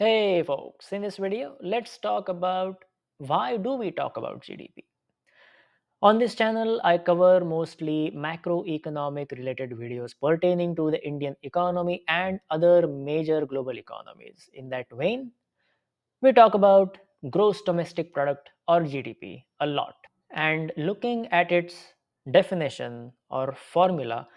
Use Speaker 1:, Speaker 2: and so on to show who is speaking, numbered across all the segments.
Speaker 1: Hey folks, in this video, let's talk about why do we talk about GDP. On this channel, I cover mostly macroeconomic related videos pertaining to the Indian economy and other major global economies. In that vein, we talk about gross domestic product or GDP a lot. And looking at its definition or formula,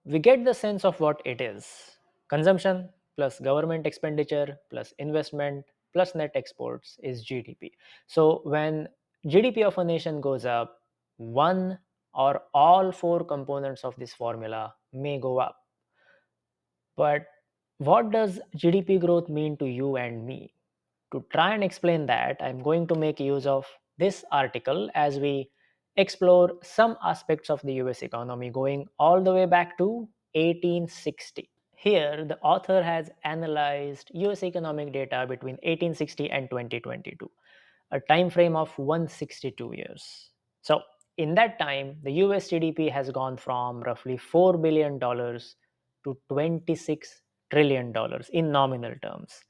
Speaker 1: we get the sense of what it is: consumption plus government expenditure plus investment plus net exports is GDP. So, when GDP of a nation goes up, one or all four components of this formula may go up. But what does GDP growth mean to you and me? To try and explain that, I'm going to make use of this article as we explore some aspects of the US economy going all the way back to 1860. Here, the author has analyzed US economic data between 1860 and 2022, a time frame of 162 years. So, in that time, the US GDP has gone from roughly $4 billion to $26 trillion in nominal terms.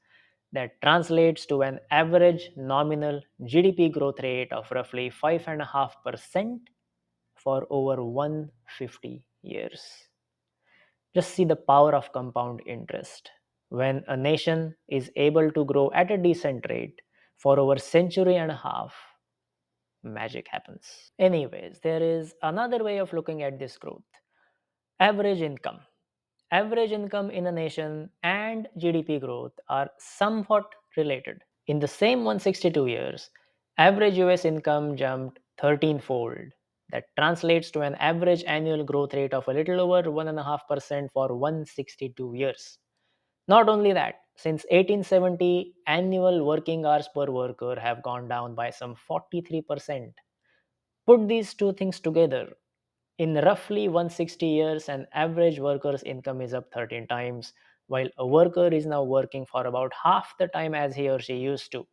Speaker 1: That translates to an average nominal GDP growth rate of roughly 5.5% for over 150 years. Just see the power of compound interest. When a nation is able to grow at a decent rate for over a century and a half, magic happens. Anyways, there is another way of looking at this growth: average income. Average income in a nation and GDP growth are somewhat related. In the same 162 years, average US income jumped 13-fold. That translates to an average annual growth rate of a little over 1.5% for 162 years. Not only that, since 1870, annual working hours per worker have gone down by some 43%. Put these two things together. In roughly 160 years, an average worker's income is up 13 times, while a worker is now working for about half the time as he or she used to.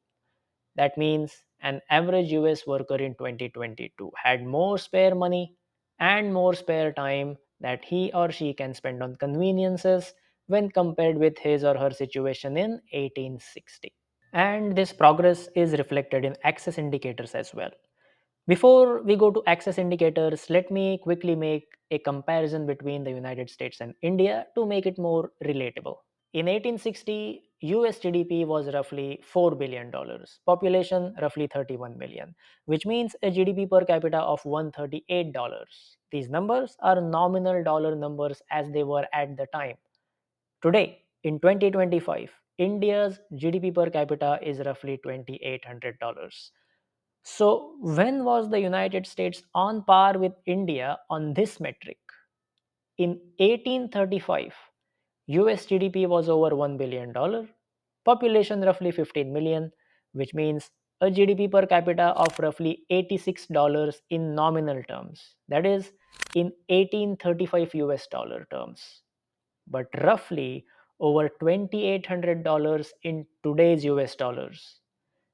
Speaker 1: That means an average US worker in 2022 had more spare money and more spare time that he or she can spend on conveniences when compared with his or her situation in 1860. And this progress is reflected in access indicators as well. Before we go to access indicators, let me quickly make a comparison between the United States and India to make it more relatable. In 1860, US GDP was roughly $4 billion, population roughly 31 million, which means a GDP per capita of $138. These numbers are nominal dollar numbers as they were at the time. Today, in 2025, India's GDP per capita is roughly $2,800. So, when was the United States on par with India on this metric? In 1835, US GDP was over $1 billion, population roughly 15 million, which means a GDP per capita of roughly $86 in nominal terms. That is in 1835 US dollar terms, but roughly over $2,800 in today's US dollars.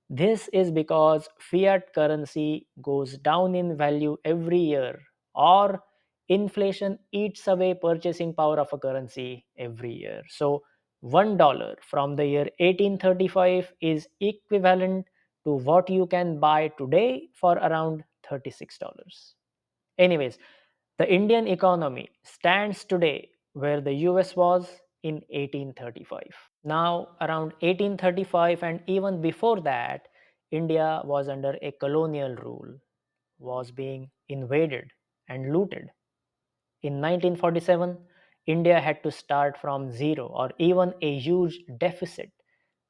Speaker 1: This is because fiat currency goes down in value every year, or inflation eats away purchasing power of a currency every year. So, $1 from the year 1835 is equivalent to what you can buy today for around $36. Anyways, the Indian economy stands today where the US was in 1835. Now, around 1835 and even before that, India was under a colonial rule, was being invaded and looted. In 1947, India had to start from zero or even a huge deficit.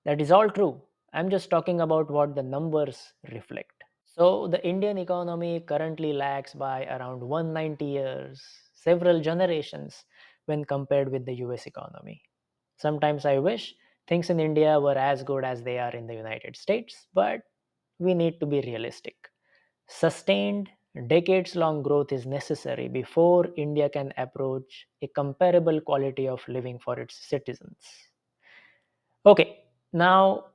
Speaker 1: That is all true. I'm just talking about what the numbers reflect. So, the Indian economy currently lags by around 190 years, several generations, when compared with the US economy. Sometimes I wish things in India were as good as they are in the United States, but we need to be realistic. Sustained, decades long growth is necessary before India can approach a comparable quality of living for its citizens. Okay, now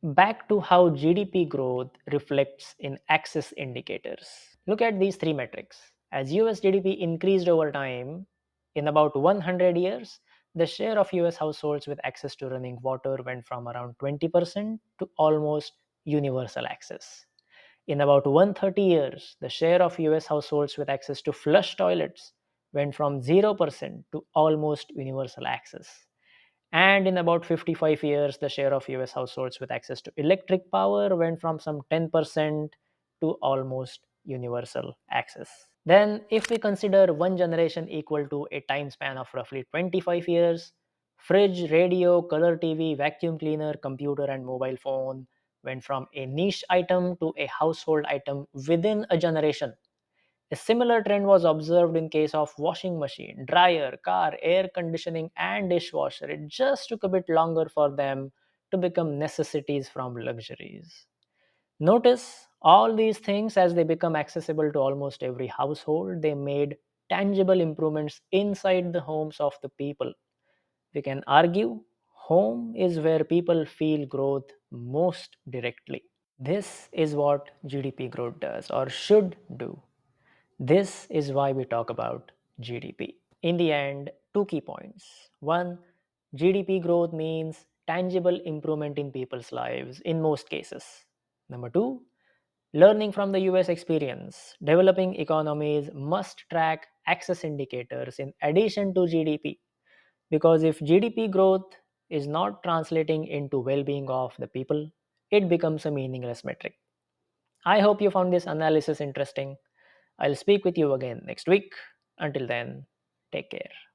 Speaker 1: back to how GDP growth reflects in access indicators. Look at these three metrics. As US GDP increased over time, in about 100 years, the share of US households with access to running water went from around 20% to almost universal access. In about 130 years, the share of US households with access to flush toilets went from 0% to almost universal access. And in about 55 years, the share of US households with access to electric power went from some 10% to almost universal access. Then, if we consider one generation equal to a time span of roughly 25 years, fridge, radio, color TV, vacuum cleaner, computer, and mobile phone went from a niche item to a household item within a generation. A similar trend was observed in case of washing machine, dryer, car, air conditioning, and dishwasher. It just took a bit longer for them to become necessities from luxuries. Notice all these things as they become accessible to almost every household, they made tangible improvements inside the homes of the people. We can argue home is where people feel growth most directly. This is what GDP growth does or should do. This is why we talk about GDP. In the end, two key points. One, GDP growth means tangible improvement in people's lives in most cases. Number two, learning from the US experience, developing economies must track access indicators in addition to GDP. Because if GDP growth is not translating into well being of the people, it becomes a meaningless metric. I hope you found this analysis interesting. I'll speak with you again next week. Until then, take care.